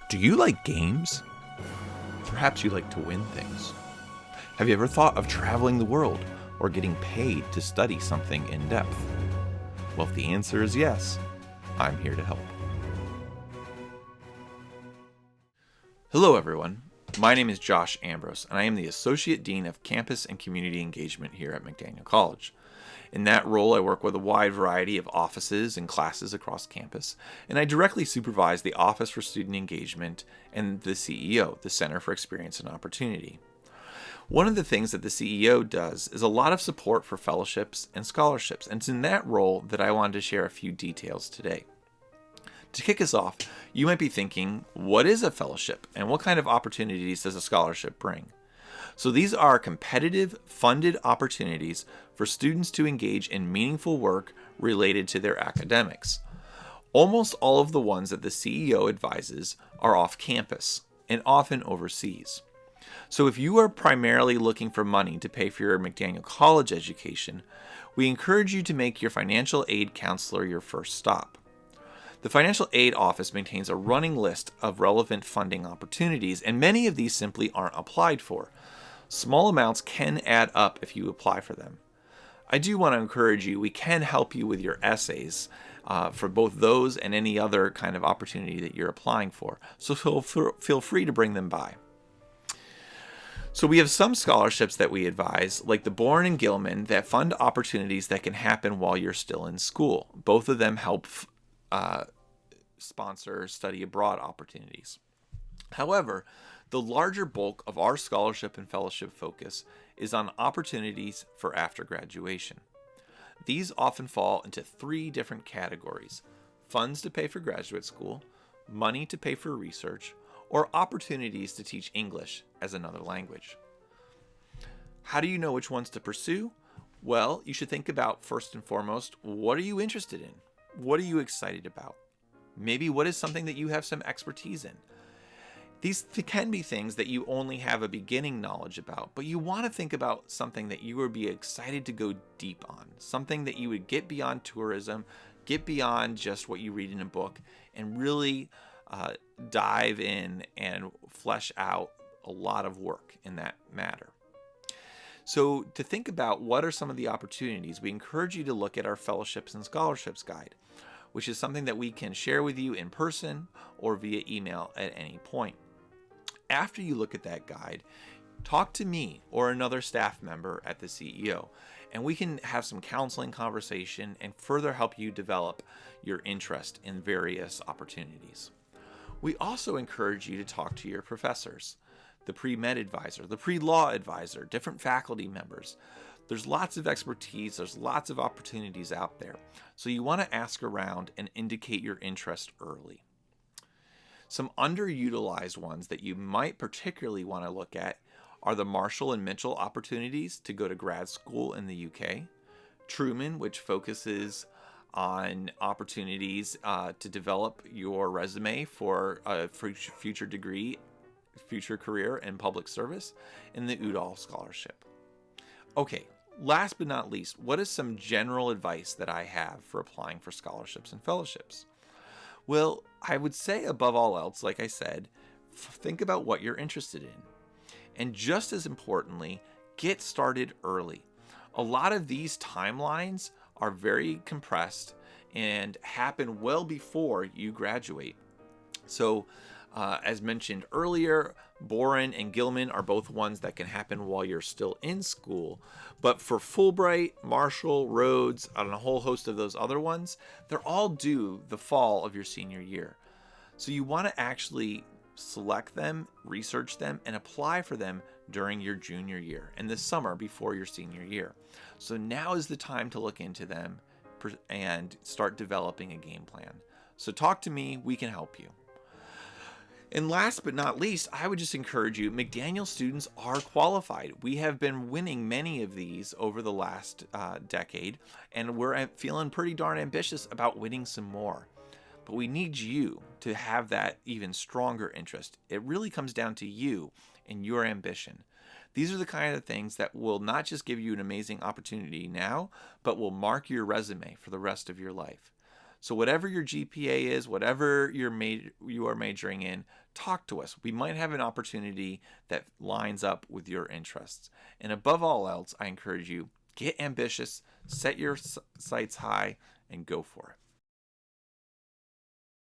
Do you like games? Perhaps you like to win things. Have you ever thought of traveling the world or getting paid to study something in depth? Well, if the answer is yes, I'm here to help. Hello, everyone. My name is Josh Ambrose, and I am the Associate Dean of Campus and Community Engagement here at McDaniel College. In that role, I work with a wide variety of offices and classes across campus, and I directly supervise the Office for Student Engagement and the CEO, the Center for Experience and Opportunity. One of the things that the CEO does is a lot of support for fellowships and scholarships, and it's in that role that I wanted to share a few details today. To kick us off, you might be thinking, what is a fellowship, and what kind of opportunities does a scholarship bring? So these are competitive, funded opportunities for students to engage in meaningful work related to their academics. Almost all of the ones that the CEO advises are off campus and often overseas. So if you are primarily looking for money to pay for your McDaniel College education, we encourage you to make your financial aid counselor your first stop. The financial aid office maintains a running list of relevant funding opportunities, and many of these simply aren't applied for. Small amounts can add up if you apply for them. I do want to encourage you, we can help you with your essays for both those and any other kind of opportunity that you're applying for. So feel free to bring them by. So we have some scholarships that we advise, like the Boren and Gilman, that fund opportunities that can happen while you're still in school. Both of them help sponsor study abroad opportunities. However, the larger bulk of our scholarship and fellowship focus is on opportunities for after graduation. These often fall into three different categories: funds to pay for graduate school, money to pay for research, or opportunities to teach English as another language. How do you know which ones to pursue? Well, you should think about, first and foremost, what are you interested in? What are you excited about? Maybe what is something that you have some expertise in? These can be things that you only have a beginning knowledge about, but you want to think about something that you would be excited to go deep on, something that you would get beyond tourism, get beyond just what you read in a book, and really dive in and flesh out a lot of work in that matter. So to think about what are some of the opportunities, we encourage you to look at our Fellowships and Scholarships Guide, which is something that we can share with you in person or via email at any point. After you look at that guide, talk to me or another staff member at the CEO, and we can have some counseling conversation and further help you develop your interest in various opportunities. We also encourage you to talk to your professors, the pre-med advisor, the pre-law advisor, different faculty members. There's lots of expertise, there's lots of opportunities out there. So you want to ask around and indicate your interest early. Some underutilized ones that you might particularly want to look at are the Marshall and Mitchell opportunities to go to grad school in the UK, Truman, which focuses on opportunities to develop your resume for a future degree, future career in public service, and the Udall Scholarship. Okay, last but not least, what is some general advice that I have for applying for scholarships and fellowships? Well, I would say above all else, like I said, think about what you're interested in. And just as importantly, get started early. A lot of these timelines are very compressed and happen well before you graduate. So, as mentioned earlier, Boren and Gilman are both ones that can happen while you're still in school. But for Fulbright, Marshall, Rhodes, and a whole host of those other ones, they're all due the fall of your senior year. So you want to actually select them, research them, and apply for them during your junior year and the summer before your senior year. So now is the time to look into them and start developing a game plan. So talk to me, we can help you. And last but not least, I would just encourage you, McDaniel students are qualified. We have been winning many of these over the last decade, and we're feeling pretty darn ambitious about winning some more. But we need you to have that even stronger interest. It really comes down to you and your ambition. These are the kind of things that will not just give you an amazing opportunity now, but will mark your resume for the rest of your life. So whatever your GPA is, whatever you are majoring in, talk to us. We might have an opportunity that lines up with your interests. And above all else, I encourage you, get ambitious, set your sights high, and go for it.